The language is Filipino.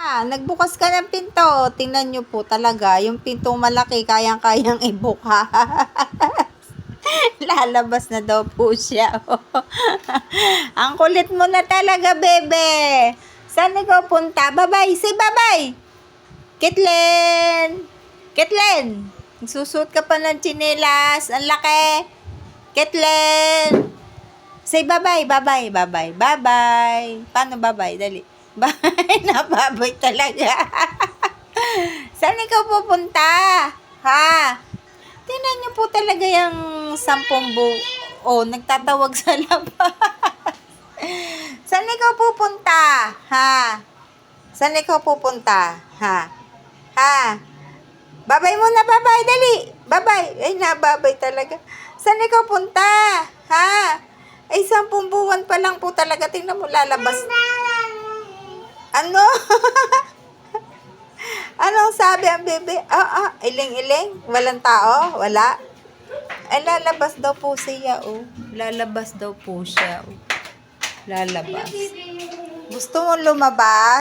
Nagbukas ka ng pinto. Tingnan nyo po talaga. Yung pintong malaki, kayang-kayang ibukas. Lalabas na daw po siya. Ang kulit mo na talaga, bebe. Saan ikaw punta? Bye-bye. Say bye-bye. Kitlen. Kitlen. Susuot ka pa ng tsinelas. Ang laki. Kitlen. Say bye-bye. Bye-bye. Bye-bye. Bye-bye. Paano bye-bye? Dali. Bye. Nababoy talaga. Saan ikaw pupunta? Ha? Tingnan niyo po talaga yung 10 nagtatawag sa labas. Saan ikaw pupunta? Ha? Saan ikaw pupunta? Ha? Ha? Babay muna, babay, dali. Babay. Ay, nababay talaga. Saan ikaw punta? Ha? Ay, 10 buwan pa lang po talaga. Tingnan mo, lalabas. Ano? Anong sabi ang bebe? Iling-iling? Walang tao? Wala? Ay, lalabas daw po siya, oh. Lalabas daw po siya, oh. Lalabas. Gusto mo lumabas?